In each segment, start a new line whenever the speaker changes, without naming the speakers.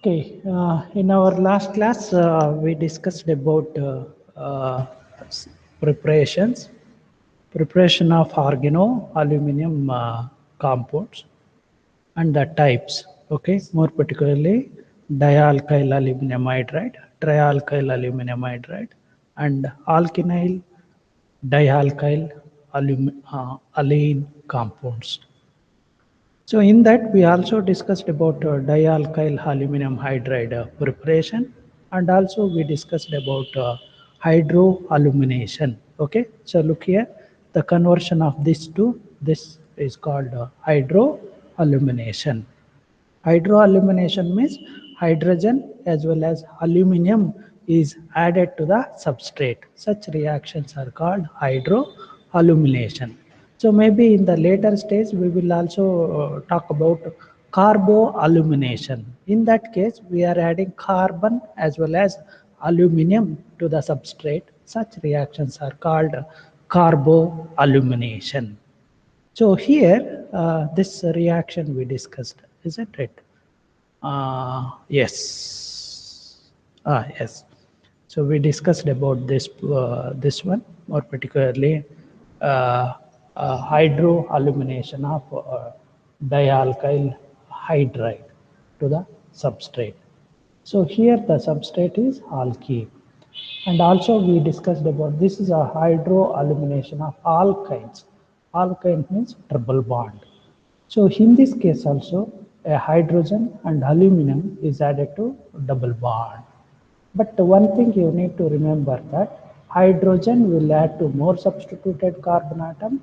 Okay, in our last class, we discussed about preparations, preparation of organo aluminium compounds and the types. Okay, more particularly dialkyl aluminum hydride, trialkyl aluminum hydride, and alkynyl dialkyl alane compounds. So in that we also discussed about dialkyl aluminum hydride preparation, and also we discussed about hydroalumination. Okay, so look here, the conversion of this to this is called hydroalumination. Hydroalumination means hydrogen as well as aluminum is added to the substrate. Such reactions are called hydroalumination. So maybe in the later stage we will also talk about carboalumination. In that case we are adding carbon as well as aluminum to the substrate. Such reactions are called carboalumination. So here, this reaction we discussed, isn't it? Yes. Yes. So we discussed about this one, more particularly uh, hydroalumination of dialkyl hydride to the substrate. So here the substrate is alkene. And also we discussed about this is a hydroalumination of alkynes. Alkyne means triple bond. So in this case also a hydrogen and aluminum is added to double bond. But one thing you need to remember that hydrogen will add to more substituted carbon atom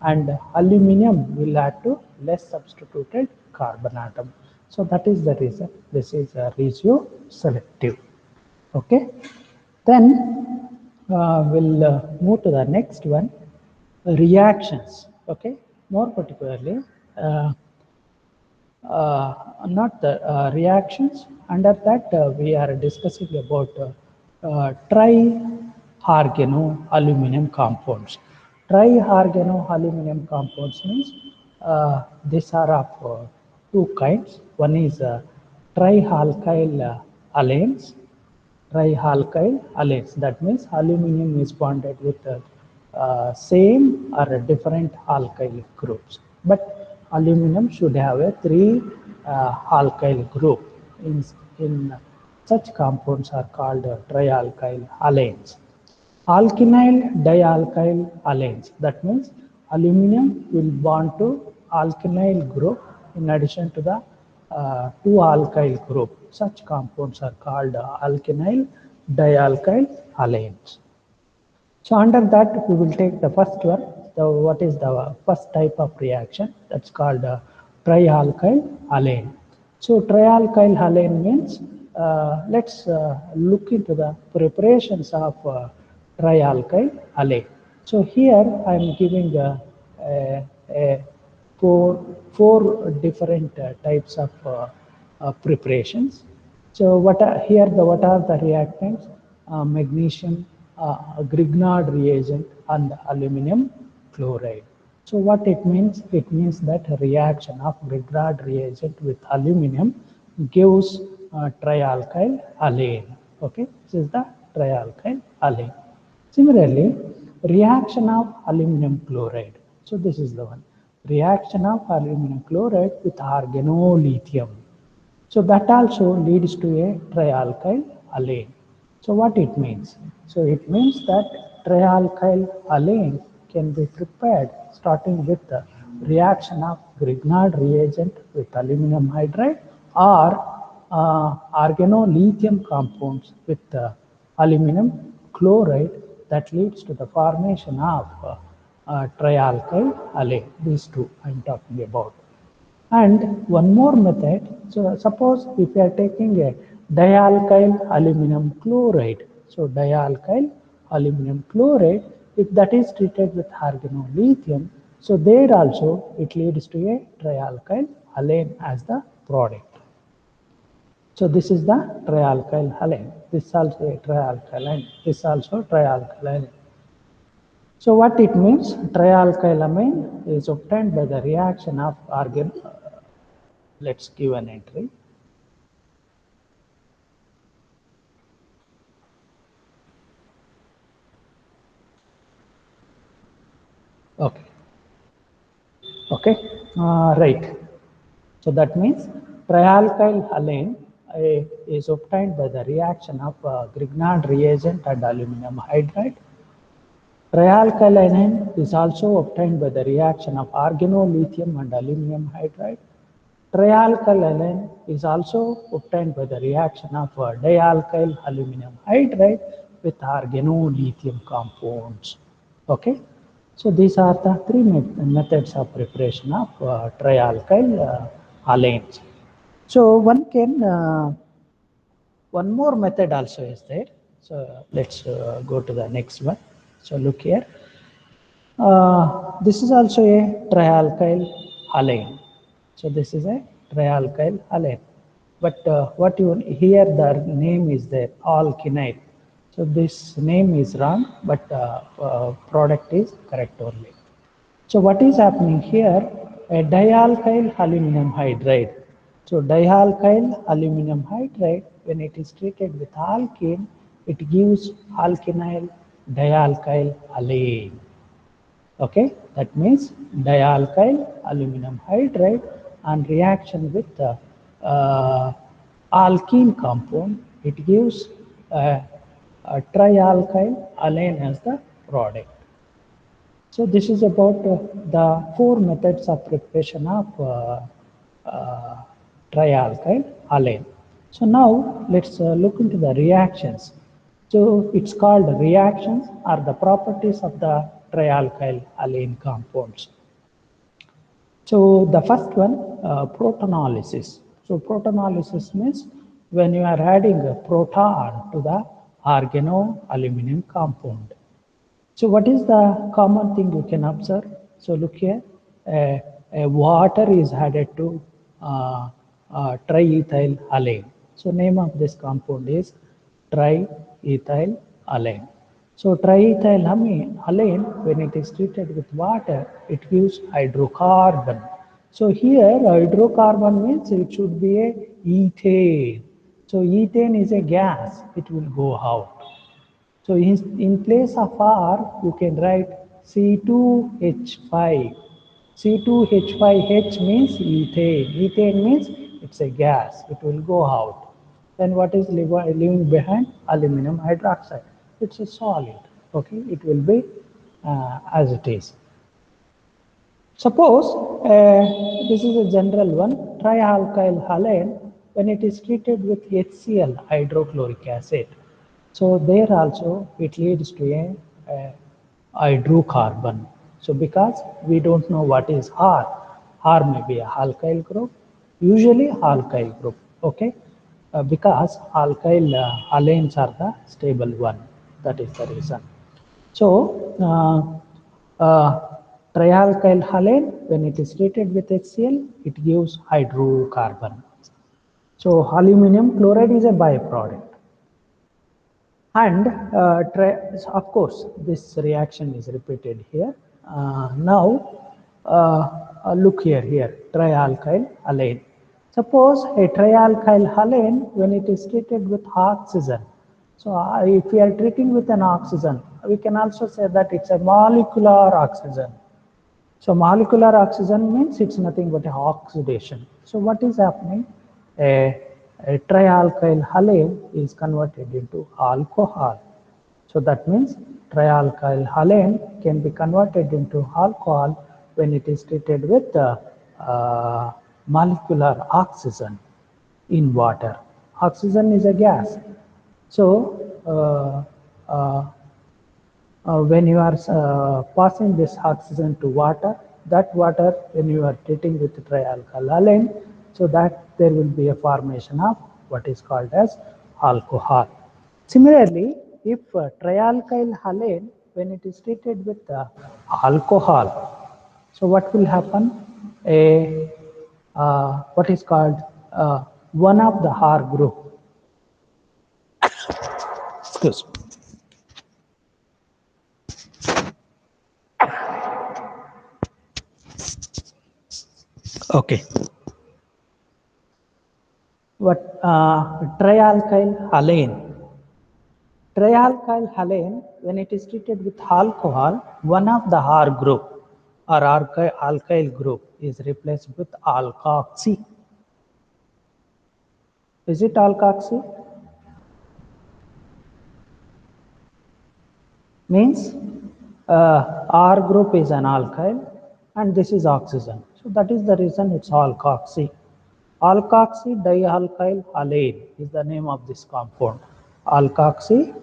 and aluminum will add to less substituted carbon atom. So that is the reason this is a ratio selective. Okay. Then we'll move to the next one, reactions. Okay, more particularly, not the reactions. Under that, we are discussing about tri-organoaluminium compounds. Tri-organoaluminium compounds means these are of two kinds. One is trialkyl alanes, trialkyl alanes. That means aluminum is bonded with the same or different alkyl groups. But aluminum should have a three alkyl group. In such compounds are called trialkyl alanes. Alkynyl dialkyl alanes. That means aluminum will bond to alkynyl group in addition to the two alkyl group. Such compounds are called alkynyl dialkyl alanes. So under that we will take the first one. What is the first type of reaction? That's called trialkyl alane. So trialkyl alane means let's look into the preparations of trialkyl alane. So here I am giving a four different types of preparations. So what are the reactants? Magnesium, Grignard reagent, and aluminum chloride. So what it means? It means that a reaction of Grignard reagent with aluminum gives trialkyl alane. Okay, this is the trialkyl alane. Similarly, reaction of aluminum chloride. So this is the one. Reaction of aluminum chloride with organolithium. So that also leads to a trialkyl alane. So what it means? So it means that trialkyl alane can be prepared starting with the reaction of Grignard reagent with aluminum hydride or organolithium compounds with aluminum chloride that leads to the formation of trialkyl alane. These two I am talking about. And one more method, so suppose if you are taking a dialkyl aluminum chloride, so dialkyl aluminum chloride, if that is treated with organolithium, so there also it leads to a trialkyl alane as the product. So this is the trialkyl alane. This also a trialkyl alane. This also trialkyl alane. So what it means? Trialkylamine is obtained by the reaction of organ. Let's give an entry. Okay. Okay. Right. So that means trialkyl alane is obtained by the reaction of Grignard reagent and aluminum hydride. Trialkylamine is also obtained by the reaction of organolithium and aluminum hydride. Trialkylamine is also obtained by the reaction of dialkyl aluminum hydride with organolithium compounds. Okay, so these are the three methods of preparation of trialkyl alanes. So one more method also is there. So let's go to the next one. So look here. This is also a trialkyl alane. So this is a trialkyl alane. But what you here the name is there alkynate. So this name is wrong, but product is correct only. So what is happening here? A dialkyl aluminum hydride. So dialkyl aluminum hydride, when it is treated with alkene, it gives alkynyl dialkyl alane. Okay, that means dialkyl aluminum hydride on reaction with the alkene compound, it gives a trialkyl alane as the product. So this is about the four methods of preparation of trialkyl alane. So now let's look into the reactions. So it's called reactions are the properties of the trialkyl alane compounds. So the first one, protonolysis. So protonolysis means when you are adding a proton to the organoaluminium compound. So what is the common thing you can observe? So look here, water is added to triethyl alane. So name of this compound is triethyl alane. So triethyl alane, when it is treated with water, it gives hydrocarbon. So here hydrocarbon means it should be a ethane. So ethane is a gas, it will go out. So in place of R, you can write C2H5. C2H5H means ethane. Ethane means it's a gas. It will go out. Then what is leaving behind? Aluminum hydroxide. It's a solid. Okay, it will be as it is. Suppose this is a general one. Trialkyl alane, when it is treated with HCl, hydrochloric acid. So there also it leads to a hydrocarbon. So because we don't know what is R may be a alkyl group, usually alkyl group, okay? Because alkyl alanes are the stable one, that is the reason. So trialkyl alane, when it is treated with HCl, it gives hydrocarbon. So aluminum chloride is a byproduct. And of course, this reaction is repeated here. Now, look here, trialkyl alane. Suppose a trialkyl alane, when it is treated with oxygen. So if we are treating with an oxygen, we can also say that it's a molecular oxygen. So molecular oxygen means it's nothing but oxidation. So what is happening? A trialkyl alane is converted into alcohol. So that means trialkyl alane can be converted into alcohol when it is treated with molecular oxygen in water. Oxygen is a gas. So when you are passing this oxygen to water, that water when you are treating with trialkyl alane, so that there will be a formation of what is called as alcohol. Similarly, if trialkyl halane, when it is treated with alcohol, so what will happen? A what is called one of the R group. Excuse me. Okay. What trialkyl halane? Trialkyl halane, when it is treated with alcohol, one of the R group or alkyl group is replaced with alkoxy. Is it alkoxy? Means R group is an alkyl and this is oxygen. So that is the reason it's alkoxy. Alkoxy dialkyl halane is the name of this compound. Alkoxy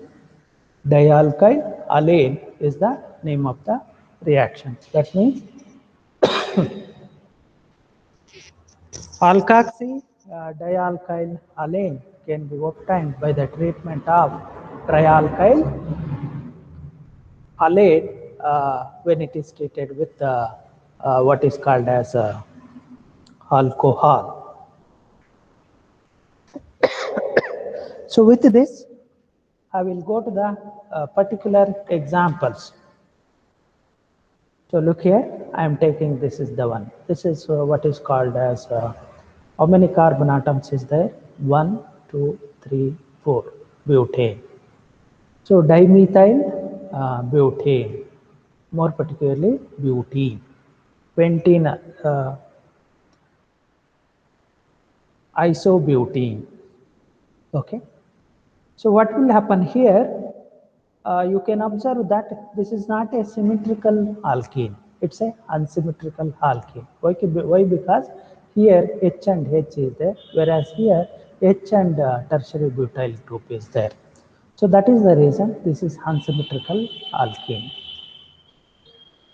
dialkyl alane is the name of the reaction. That means alkoxy dialkyl alane can be obtained by the treatment of trialkyl alane when it is treated with what is called as alcohol. So with this, I will go to the particular examples. So look here, I am taking this is the one. This is what is called as how many carbon atoms is there? 1, 2, 3, 4. Butane. So dimethyl butane, more particularly butene. Pentene isobutene. Okay. So what will happen here? You can observe that this is not a symmetrical alkene. It's a unsymmetrical alkene. Why? Because here H and H is there, whereas here H and tertiary butyl group is there. So that is the reason this is unsymmetrical alkene.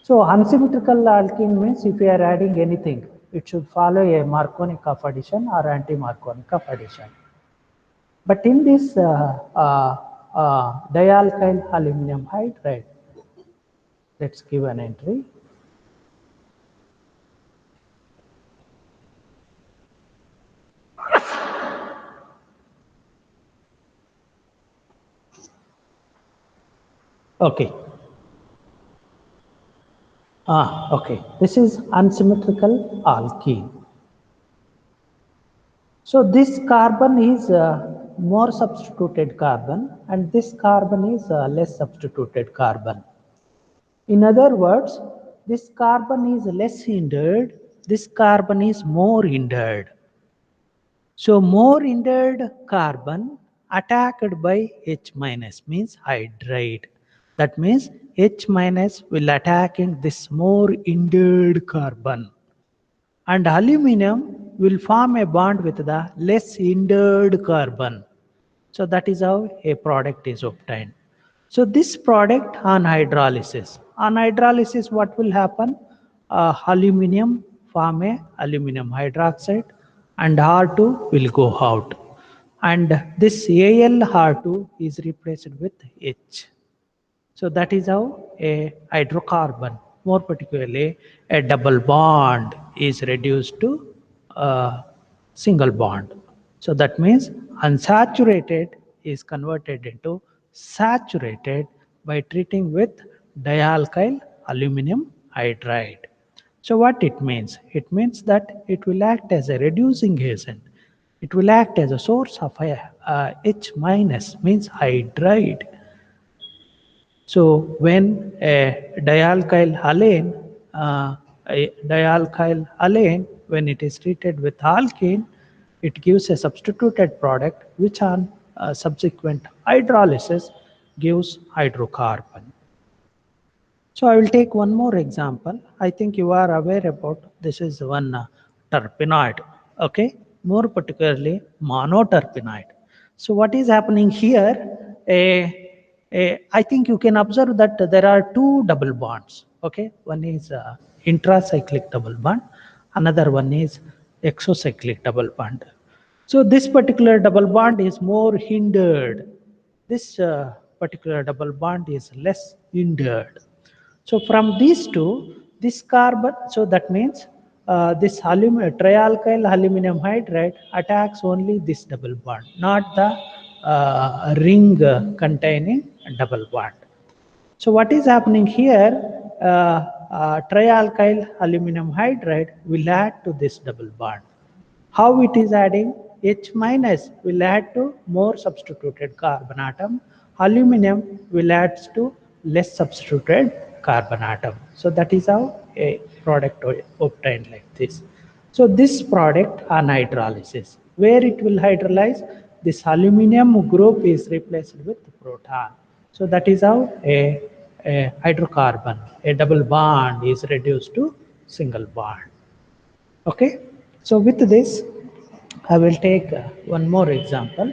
So unsymmetrical alkene means if you are adding anything, it should follow a Markovnikov of addition or anti-Markovnikov of addition. But in this dialkyl aluminum hydride, let's give an entry. Okay. Okay. This is unsymmetrical alkene. So this carbon is more substituted carbon and this carbon is less substituted carbon. In other words, this carbon is less hindered, this carbon is more hindered. So more hindered carbon attacked by H minus means hydride. That means H minus will attacking this more hindered carbon. And aluminum will form a bond with the less hindered carbon. So that is how a product is obtained. So this product on hydrolysis. On hydrolysis, what will happen? Aluminum form a aluminum hydroxide and R2 will go out. And this AlR2 is replaced with H. So that is how a hydrocarbon, more particularly a double bond, is reduced to a single bond. So that means unsaturated is converted into saturated by treating with dialkyl aluminum hydride. So what it means? It means that it will act as a reducing agent. It will act as a source of H minus means hydride. So when a dialkyl alane, when it is treated with alkene, it gives a substituted product which on subsequent hydrolysis gives hydrocarbon. So I will take one more example. I think you are aware about this is one terpenoid, okay? More particularly monoterpenoid. So what is happening here? I think you can observe that there are two double bonds, okay? One is intracyclic double bond, another one is exocyclic double bond. So this particular double bond is more hindered. This particular double bond is less hindered. So from these two, this carbon, so that means this trialkyl aluminum hydride attacks only this double bond, not the ring containing double bond. So what is happening here? Trialkyl aluminum hydride will add to this double bond. How it is adding? H minus will add to more substituted carbon atom. Aluminum will add to less substituted carbon atom. So that is how a product obtained like this. So this product on hydrolysis, where it will hydrolyze, this aluminum group is replaced with proton. So that is how a hydrocarbon, a double bond is reduced to single bond. Okay, so with this, I will take one more example.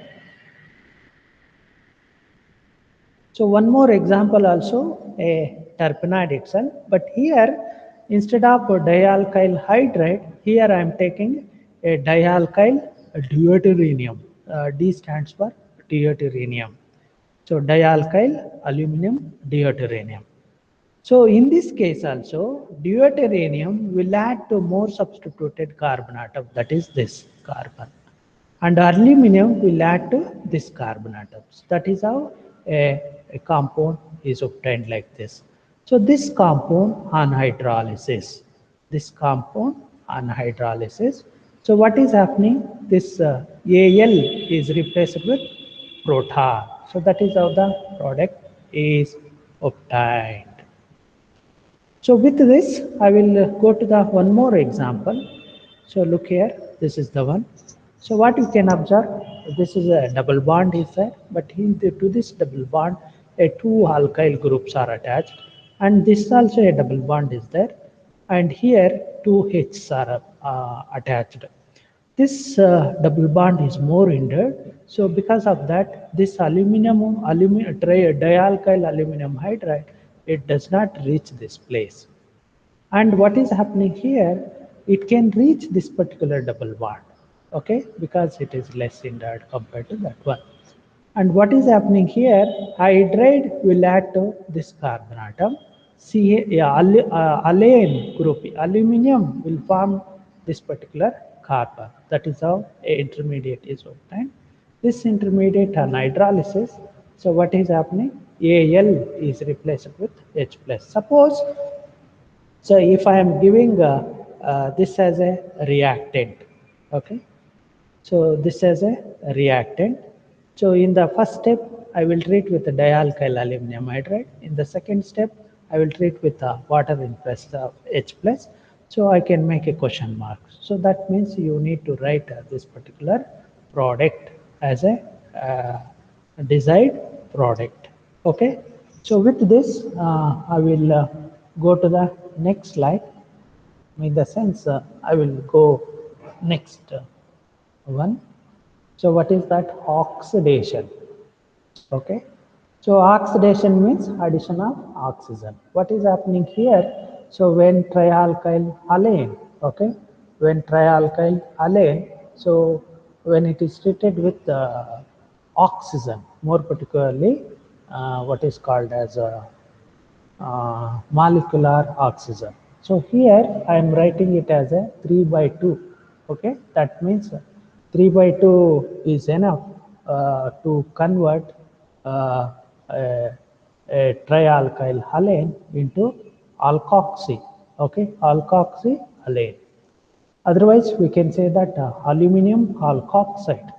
So one more example also, a terpenoid itself, but here instead of a dialkyl hydride, here I am taking a dialkyl deuterium. D stands for deuterium. So dialkyl aluminum deuterium. So in this case also, deuterium will add to more substituted carbon atom, that is this carbon. And aluminum will add to this carbon atoms. That is how a compound is obtained like this. So this compound on hydrolysis, this compound on hydrolysis. So what is happening? This Al is replaced with proton. So that is how the product is obtained. So with this, I will go to the one more example. So look here, this is the one. So what you can observe, this is a double bond is there, but to this double bond, two alkyl groups are attached, and this also a double bond is there, and here two H's are attached. This double bond is more hindered. So because of that, this dialkyl aluminum hydride, it does not reach this place. And what is happening here? It can reach this particular double bond, okay, because it is less hindered compared to that one. And what is happening here? Hydride will add to this carbon atom. Alane group, aluminum will form this particular carbon. That is how a intermediate is obtained. This intermediate on hydrolysis. So what is happening? Al is replaced with H plus. Suppose, so if I am giving this as a reactant, okay. So this as a reactant. So in the first step, I will treat with the dialkyl aluminum hydride. In the second step, I will treat with water in plus H plus. So I can make a question mark. So that means you need to write this particular product as a desired product. Okay. So with this, I will go to the next slide. In the sense, I will go next one. So what is that? Oxidation. Okay. So oxidation means addition of oxygen. What is happening here? So when trialkyl alane, okay, when trialkyl alane, so when it is treated with oxygen, more particularly what is called as molecular oxygen. So here I am writing it as a 3 by 2. Okay, that means 3 by 2 is enough to convert a, a trialkyl alane into alkoxy. Okay, alkoxy alane. Otherwise, we can say that aluminum alkoxide.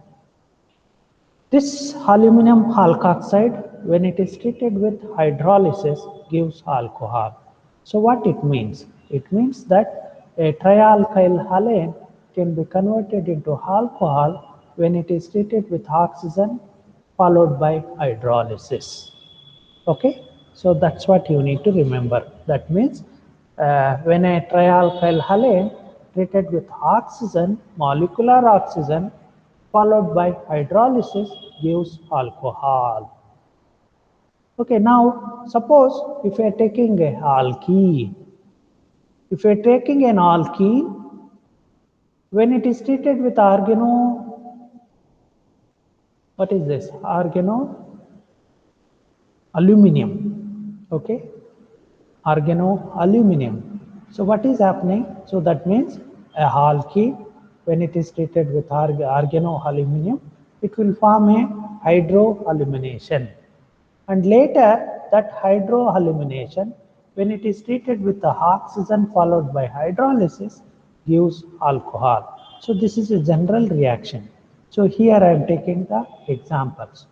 This aluminum alkoxide, when it is treated with hydrolysis, gives alcohol. So what it means? It means that a trialkyl alane can be converted into alcohol when it is treated with oxygen followed by hydrolysis. Okay, so that's what you need to remember. That means when a trialkyl halane treated with oxygen, molecular oxygen, followed by hydrolysis gives alcohol. Okay, now suppose if you are taking a alkene, if you are taking an alkene, when it is treated with organo, what is this? Organo aluminium. Okay, organoaluminium. So what is happening? So that means a alkene, when it is treated with organoaluminium, it will form a hydroalumination. And later that hydroalumination, when it is treated with the oxygen followed by hydrolysis, gives alcohol. So this is a general reaction. So here I am taking the examples.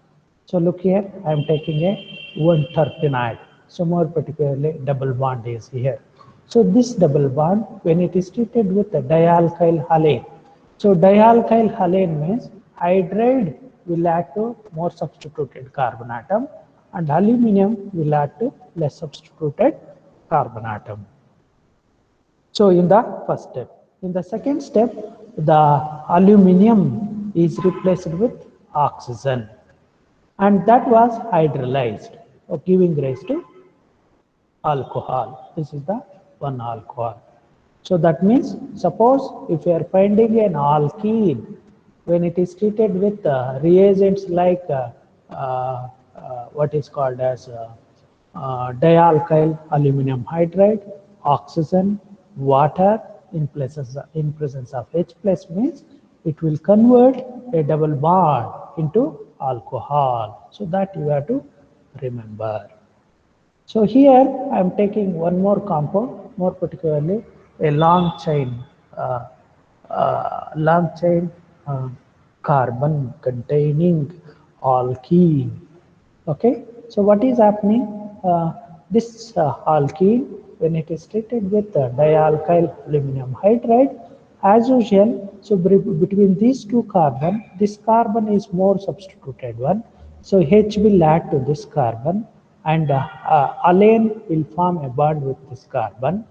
So look here, I am taking a 1-terpenoid. So more particularly double bond is here. So this double bond, when it is treated with the dialkyl halane, so dialkyl halane means hydride will add to more substituted carbon atom, and aluminium will add to less substituted carbon atom. So in the first step. In the second step, the aluminium is replaced with oxygen, and that was hydrolyzed, giving rise to alcohol. This is the one alcohol. So that means, suppose if you are finding an alkene, when it is treated with reagents like what is called as dialkyl aluminum hydride, oxygen, water in presence of H plus, means it will convert a double bond into alcohol. So that you have to remember. So here I am taking one more compound, more particularly a uh, long chain uh, carbon containing alkene. Okay, so what is happening? This alkene, when it is treated with dialkyl aluminum hydride, as usual, so between these two carbon, this carbon is more substituted one. So H will add to this carbon, and alane will form a bond with this carbon.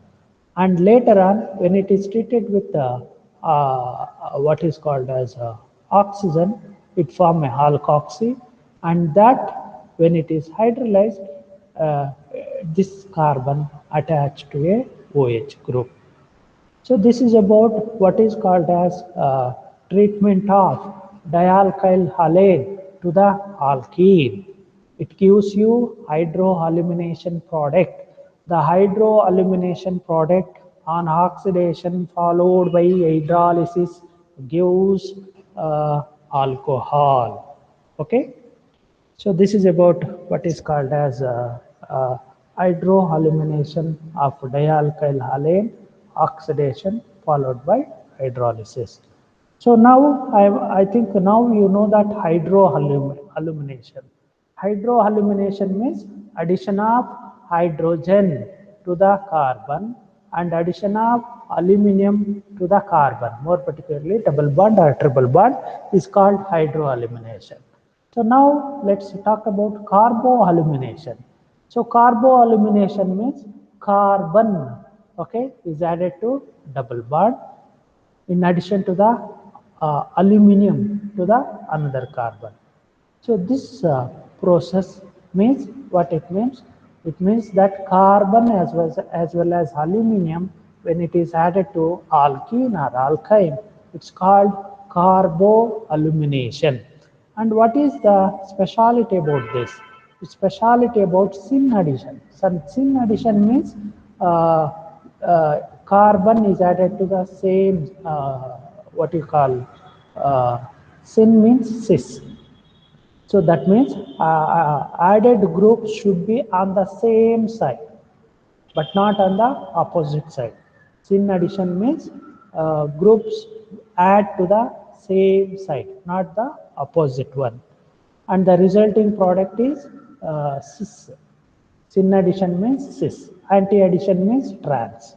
And later on, when it is treated with what is called as oxygen, it form a alkoxy, and that when it is hydrolyzed, uh, this carbon attached to a OH group. So this is about what is called as treatment of dialkyl halane to the alkene. It gives you hydroalumination product. The hydroalumination product on oxidation followed by hydrolysis gives alcohol. Okay. So this is about what is called as hydroalumination of dialkyl halane, oxidation followed by hydrolysis. So now I think now you know that hydroalumination. Hydroalumination means addition of hydrogen to the carbon and addition of aluminum to the carbon. More particularly, double bond or triple bond is called hydroalumination. So now let's talk about carboalumination. So carboalumination means carbon, okay, is added to double bond in addition to the aluminum to the another carbon. So this process means what it means? It means that carbon as well as aluminum, when it is added to alkene or alkyne, it's called carboalumination. And what is the speciality about this? The speciality about syn addition. So syn addition means carbon is added to the same what you call syn means cis. So that means added groups should be on the same side, but not on the opposite side. Syn addition means groups add to the same side, not the opposite one. And the resulting product is cis. Syn addition means cis. Anti-addition means trans.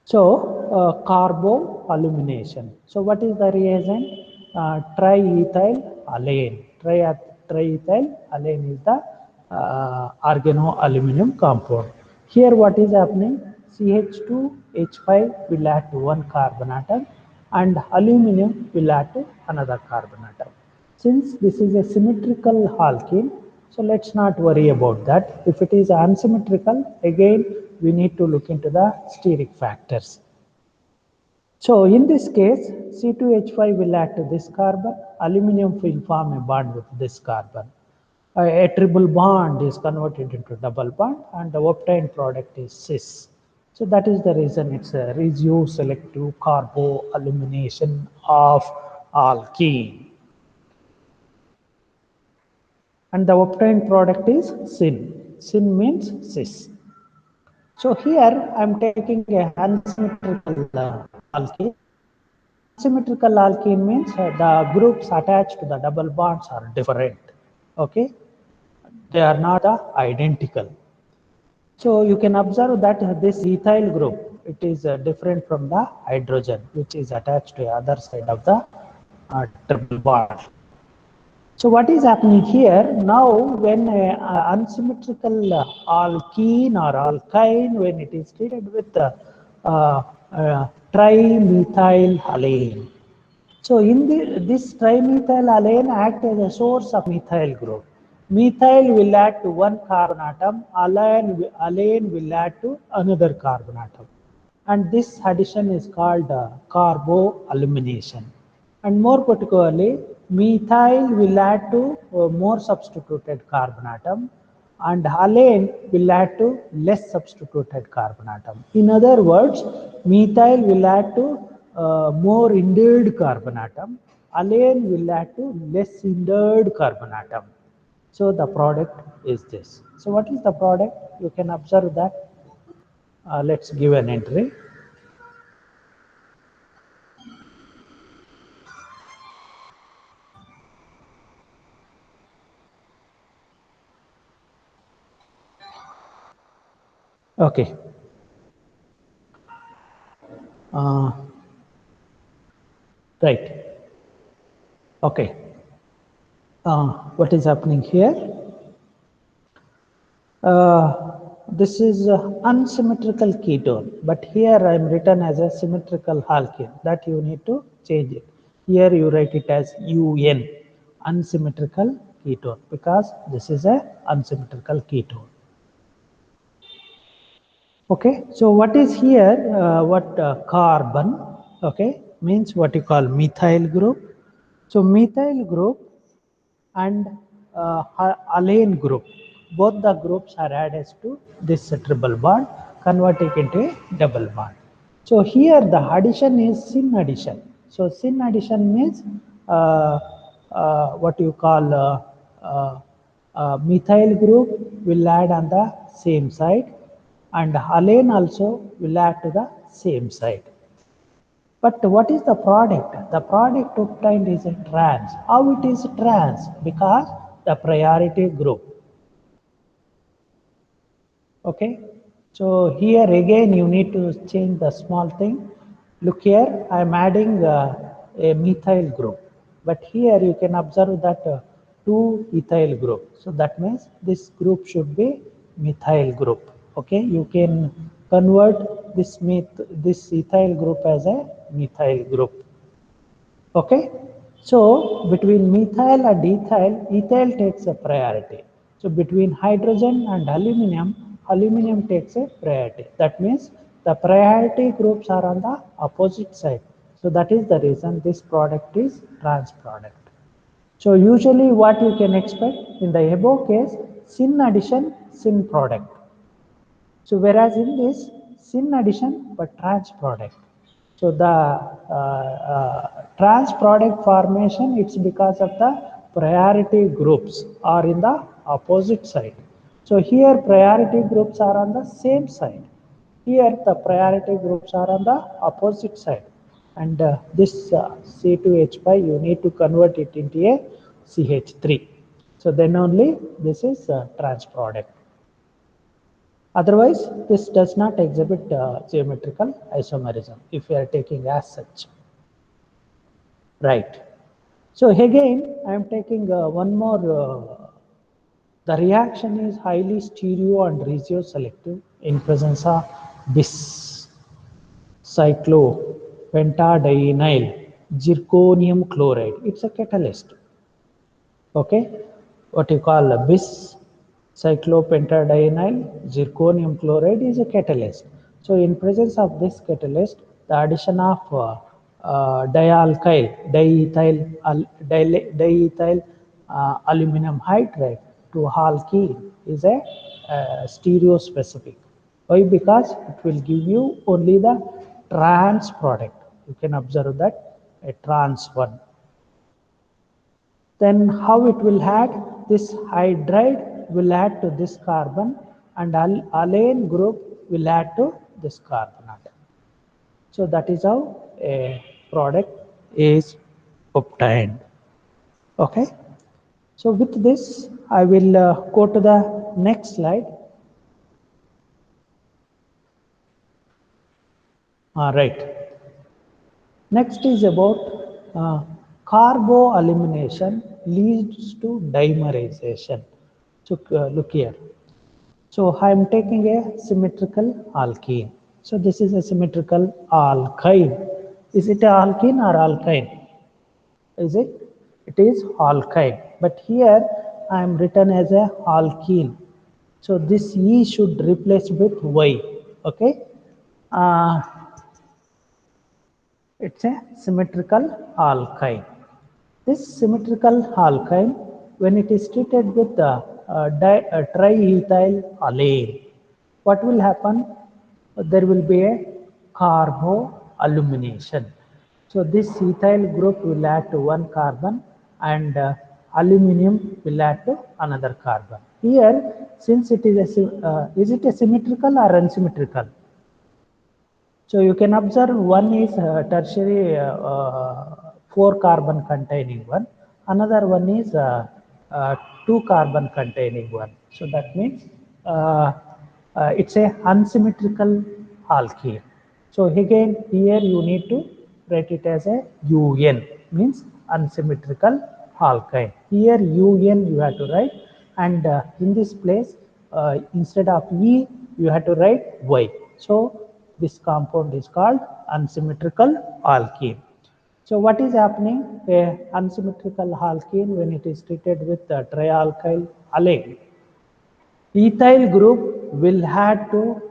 So, carboalumination. So, what is the reagent? Triethyl alane. Triethyl alane is the organoaluminium compound. Here, what is happening? CH2H5 will add to one carbon atom, and aluminum will add to another carbon atom. Since this is a symmetrical alkene, so let's not worry about that. If it is unsymmetrical, again we need to look into the steric factors. So in this case, C2H5 will add to this carbon, aluminum will form a bond with this carbon. A triple bond is converted into double bond, and the obtained product is cis. So that is the reason it's a residue selective carboalumination of alkene. And the obtained product is syn. Syn means cis. So here I am taking a unsymmetrical alkene. Unsymmetrical alkene means the groups attached to the double bonds are different. Okay, they are not identical. So you can observe that this ethyl group, it is different from the hydrogen, which is attached to the other side of the triple bond. So what is happening here now, when unsymmetrical alkene or alkyne, when it is treated with trimethylhalane. So in this trimethylhalane act as a source of methyl group. Methyl will add to one carbon atom, alane will add to another carbon atom. And this addition is called carboalumination. And more particularly, methyl will add to more substituted carbon atom, and alane will add to less substituted carbon atom. In other words, methyl will add to more indoled carbon atom, alane will add to less indoled carbon atom. So the product is this. So what is the product? You can observe that. Let's give an entry. Okay. Uh, right. Okay. What is happening here? This is unsymmetrical ketone, but here I am written as a symmetrical alkene. That you need to change it. Here you write it as UN, unsymmetrical ketone, because this is a unsymmetrical ketone. Okay, so what is here? What carbon? Okay, means what you call methyl group. So methyl group and alane group, both the groups are added to this triple bond, converting into a double bond. So here the addition is syn addition. So syn addition means what you call methyl group will add on the same side, and alane also will add to the same side. But what is the product? The product obtained is a trans. How it is trans? Because the priority group. Okay. So here again you need to change the small thing. Look here, I am adding a methyl group. But here you can observe that two ethyl group. So that means this group should be methyl group. Okay. You can convert this ethyl group as a methyl group. Okay, so between methyl and ethyl, ethyl takes a priority. So between hydrogen and aluminum, aluminum takes a priority. That means the priority groups are on the opposite side. So that is the reason this product is trans product. So usually what you can expect in the above case, syn addition, syn product. So whereas in this syn addition but trans product. So the trans product formation, it's because of the priority groups are in the opposite side. So here priority groups are on the same side. Here the priority groups are on the opposite side. And this C2H5 you need to convert it into a CH3. So then only this is trans product. Otherwise, this does not exhibit geometrical isomerism if you are taking as such. Right. So again, I am taking one more. The reaction is highly stereo and regioselective in presence of bis cyclopentadienyl zirconium chloride. It's a catalyst. Okay, what you call a bis cyclopentadienyl zirconium chloride is a catalyst. So in presence of this catalyst, the addition of dialkyl diethyl aluminum hydride to alkene is a stereospecific. Why? Because it will give you only the trans product. You can observe that a trans one. Then how it will add? This hydride will add to this carbon and alane group will add to this carbon atom. So that is how a product is obtained. Okay. So with this, I will go to the next slide. All right. Next is about carboalumination leads to dimerization. So look here. So I am taking a symmetrical alkene. So this is a symmetrical alkyne. Is it a alkene or alkyne? Is it? It is alkyne. But here I am written as a alkene. So this E should replace with Y. Okay. Uh, it's a symmetrical alkyne. This symmetrical alkyne, when it is treated with triethyl alane, what will happen? There will be a carboalumination. So this ethyl group will add to one carbon and aluminium will add to another carbon. Here, since it is is it a symmetrical or unsymmetrical? So you can observe one is tertiary 4 carbon containing one, another one is 2 carbon containing one. So that means it's a unsymmetrical alkene. So again here you need to write it as a UN, means unsymmetrical alkyne. Here UN you have to write, and in this place instead of E you have to write Y. So this compound is called unsymmetrical alkene. So what is happening? A unsymmetrical alkene, when it is treated with trialkyl alane, ethyl group will add to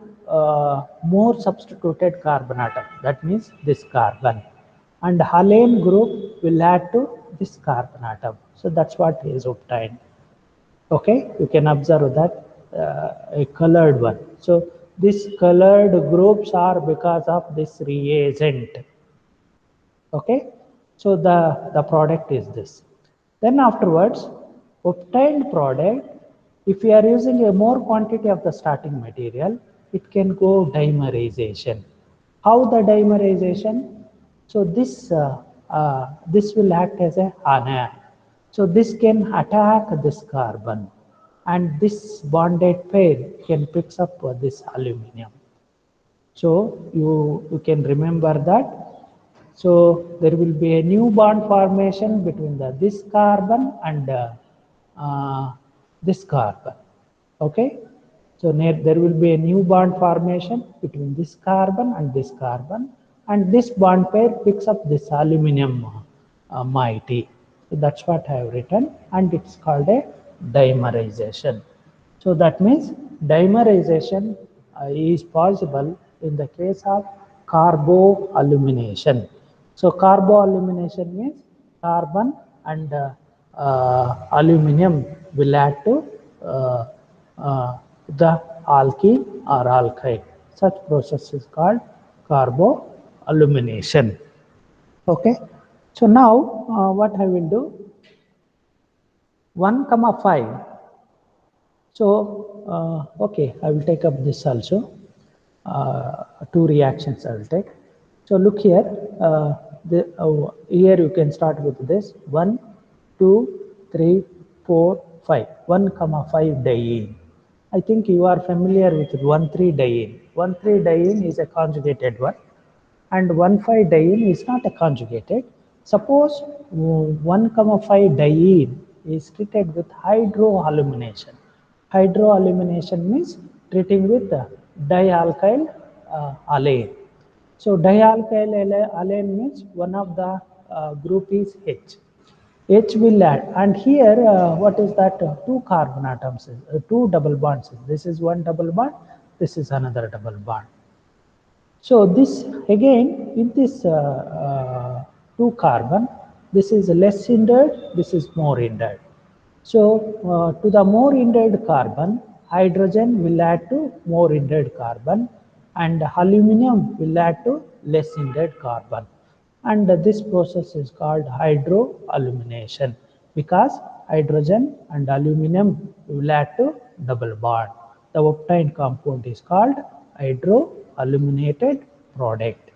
more substituted carbon atom. That means this carbon, and alane group will add to this carbon atom. So that's what is obtained. Okay, you can observe that a colored one. So these colored groups are because of this reagent. Okay, so the product is this. Then afterwards, obtained product, if we are using a more quantity of the starting material, it can go dimerization. How the dimerization? So this will act as a anion. So this can attack this carbon, and this bonded pair can pick up this aluminum. So you can remember that. So there will be a new bond formation between this carbon and this carbon. Okay. So there will be a new bond formation between this carbon and this carbon, and this bond pair picks up this aluminum moiety. So that's what I have written, and it's called a dimerization. So that means dimerization is possible in the case of carboalumination. So carboalumination means carbon and aluminum will add to uh, the alkene or alkyne. Such process is called carboalumination. Okay. So now what I will do, 1, 5. So okay, I will take up this also. 2 reactions I will take. So look here. Here you can start with this 1, 2, 3, 4, 5. 1, 5 diene. I think you are familiar with 1,3 diene. 1,3 diene is a conjugated one, and 1,5 diene is not a conjugated. Suppose 1, 5 diene is treated with hydroalumination. Hydroalumination means treating with dialkyl alane. So dialkyl alane means one of the group is H. H will add, and here what is that? 2 carbon atoms, 2 double bonds. This is one double bond, this is another double bond. So this again in this 2 carbon, this is less hindered, this is more hindered. So to the more indent carbon, hydrogen will add to more indent carbon, and aluminum will add to less indent carbon. And this process is called hydroalumination, because hydrogen and aluminum will add to double bond. The obtained compound is called hydroaluminated product.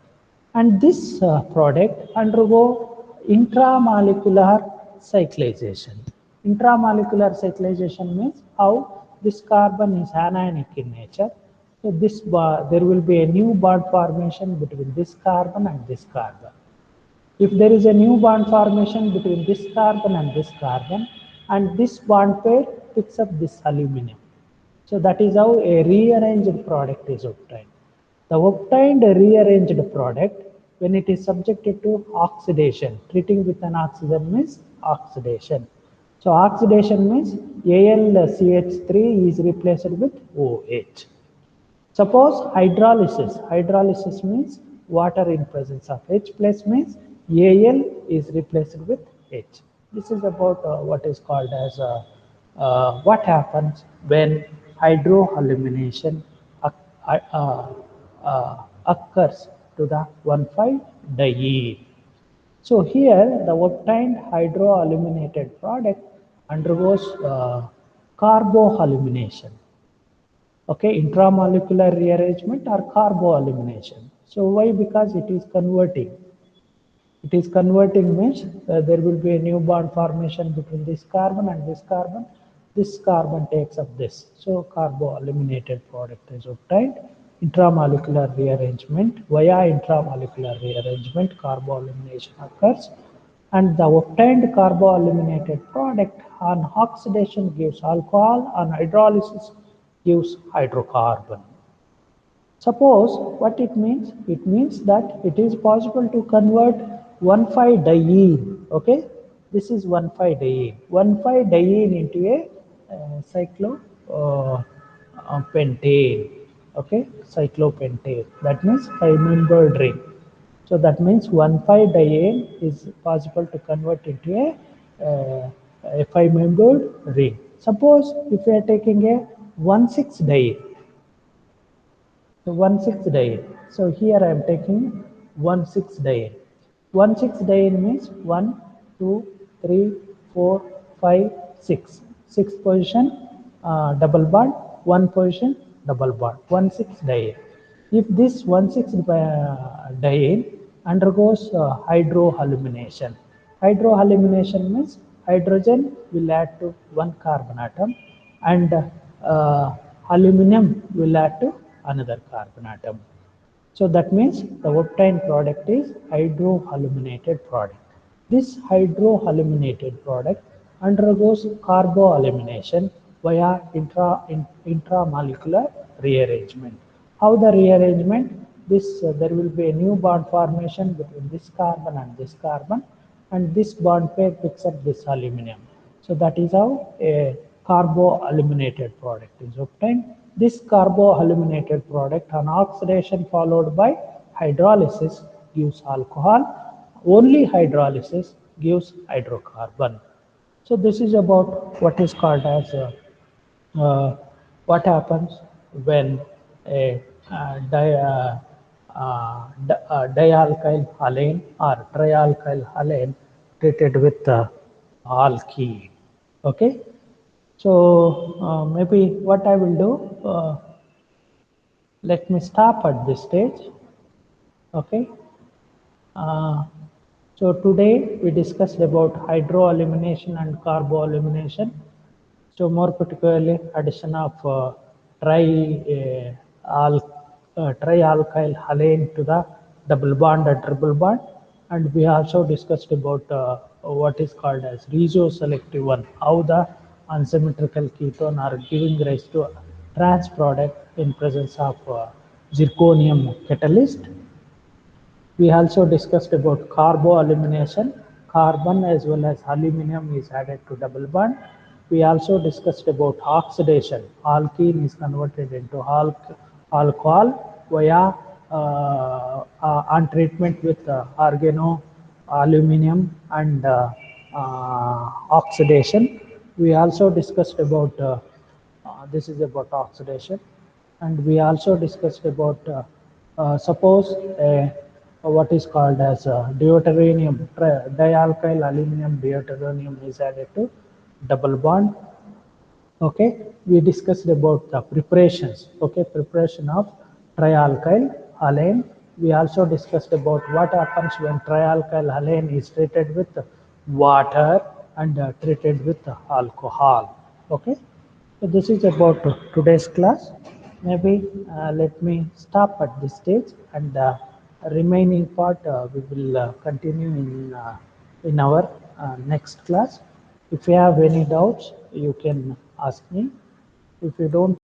And this product undergo intramolecular cyclization. Intramolecular cyclization means how this carbon is anionic in nature. So there will be a new bond formation between this carbon and this carbon. If there is a new bond formation between this carbon and this bond pair picks up this aluminum. So that is how a rearranged product is obtained. The obtained rearranged product, when it is subjected to oxidation, treating with an oxygen means oxidation. So oxidation means AlCH3 is replaced with OH. Suppose hydrolysis. Hydrolysis means water in presence of H plus means Al is replaced with H. This is about what is called as what happens when hydroalumination occurs to the 1,5-diene. So here the obtained hydroaluminated product undergoes carboalumination. Okay, intramolecular rearrangement or carboalumination. So why? Because it is converting. It is converting means there will be a new bond formation between this carbon and this carbon. This carbon takes up this. So carboaluminated product is obtained. Intramolecular rearrangement. Via intramolecular rearrangement, carboalumination occurs. And the obtained carboaluminated product on oxidation gives alcohol, on hydrolysis gives hydrocarbon. Suppose what it means? It means that it is possible to convert 1,5-diene. Okay, this is 1,5-diene. 1,5-diene into a cyclopentane. Okay, cyclopentane. That means 5-membered ring. So that means 1,5-diene is possible to convert into a 5-membered ring. Suppose if we are taking a 1,6-diene. So 1,6-diene. So here I am taking 1,6-diene. 1,6-diene means 1, 2, 3, 4, 5, 6. 6 position double bond, 1 position double bond. 1,6-diene. If this 1,6-diene undergoes hydroalumination. Hydroalumination means hydrogen will add to one carbon atom, and aluminum will add to another carbon atom. So that means the obtained product is hydroaluminated product. This hydroaluminated product undergoes carboalumination via intramolecular rearrangement. How the rearrangement? There will be a new bond formation between this carbon and this bond pair picks up this aluminum. So that is how a carboaluminated product is obtained. This carboaluminated product on oxidation followed by hydrolysis gives alcohol. Only hydrolysis gives hydrocarbon. So this is about what is called as uh, what happens when a dialkyl alane or trialkyl alane treated with alkene. Okay, so maybe what I will do, let me stop at this stage. Okay, uh, so today we discussed about hydroalumination and carboalumination. So more particularly addition of trialkyl halane to the double bond and triple bond, and we also discussed about what is called as reso-selective one, how the unsymmetrical ketone are giving rise to trans product in presence of zirconium catalyst. We also discussed about carboalumination. Carbon as well as aluminum is added to double bond. We also discussed about oxidation. Alkene is converted into alcohol via on treatment with organo aluminium and oxidation. We also discussed about this is about oxidation, and we also discussed about suppose what is called as deuterium dialkyl aluminum deuterium is added to double bond. Okay, we discussed about the preparations. Okay, preparation of trialkyl alane. We also discussed about what happens when trialkyl alane is treated with water and treated with alcohol. Okay, so this is about today's class. Maybe let me stop at this stage, and remaining part we will continue in our next class. If you have any doubts, you can ask me. If you don't